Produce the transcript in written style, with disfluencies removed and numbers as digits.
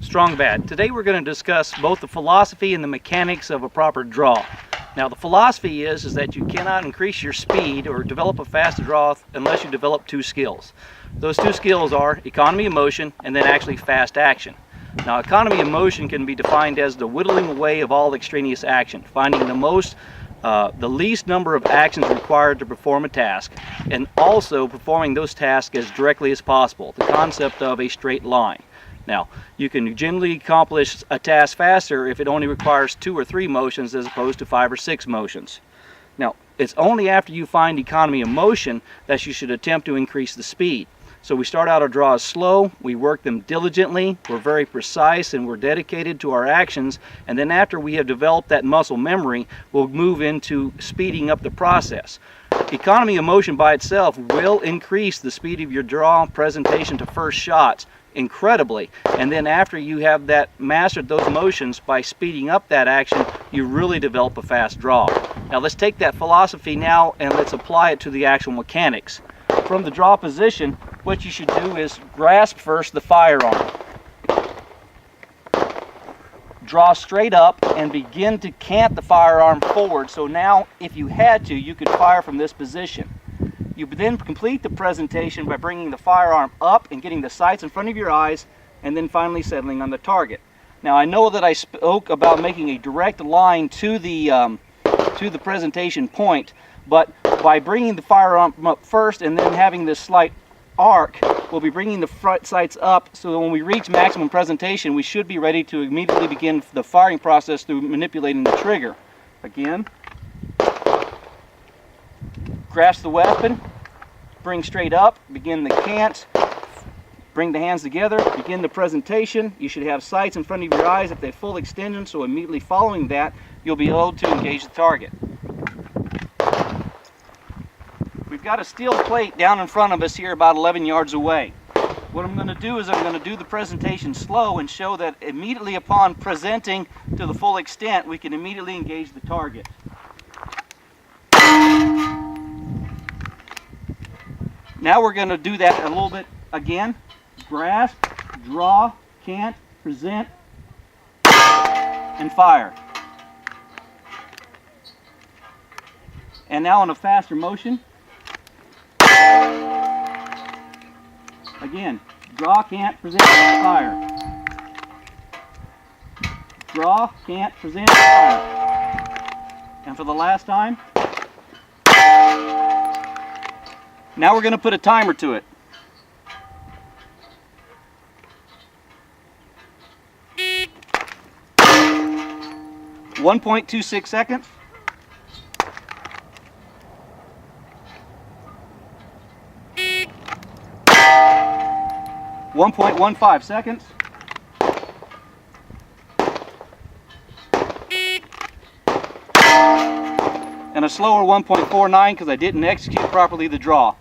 Strong Bad. Today we're going to discuss both the philosophy and the mechanics of a proper draw. Now the philosophy is that you cannot increase your speed or develop a fast draw unless you develop two skills. Those two skills are economy of motion and then actually fast action. Now economy of motion can be defined as the whittling away of all extraneous action, finding the least number of actions required to perform a task, and also performing those tasks as directly as possible, the concept of a straight line. Now, you can generally accomplish a task faster if it only requires 2 or 3 motions as opposed to 5 or 6 motions. Now, it's only after you find economy of motion that you should attempt to increase the speed. So we start out our draws slow, we work them diligently, we're very precise and we're dedicated to our actions, and then after we have developed that muscle memory, we'll move into speeding up the process. Economy of motion by itself will increase the speed of your draw presentation to first shots incredibly, and then after you have that mastered those motions by speeding up that action, you really develop a fast draw. Now let's take that philosophy now and let's apply it to the actual mechanics. From the draw position, what you should do is grasp first the firearm, draw straight up and begin to cant the firearm forward, so now if you had to, you could fire from this position. You then complete the presentation by bringing the firearm up and getting the sights in front of your eyes, and then finally settling on the target. Now I know that I spoke about making a direct line to the presentation point, but by bringing the firearm up first and then having this slight arc, we'll be bringing the front sights up so that when we reach maximum presentation, we should be ready to immediately begin the firing process through manipulating the trigger. Again, grasp the weapon, bring straight up, begin the cant, bring the hands together, begin the presentation. You should have sights in front of your eyes at their full extension, so immediately following that, you'll be able to engage the target. We've got a steel plate down in front of us here about 11 yards away. What I'm going to do is I'm going to do the presentation slow and show that immediately upon presenting to the full extent, we can immediately engage the target. Now we're going to do that a little bit again. Grasp, draw, cant, present, and fire. And now in a faster motion. Again, draw, cant, present, fire. Draw, cant, present, fire. And for the last time. Now we're going to put a timer to it. .26 seconds. 1.15 seconds. And a slower 1.49 because I didn't execute properly the draw.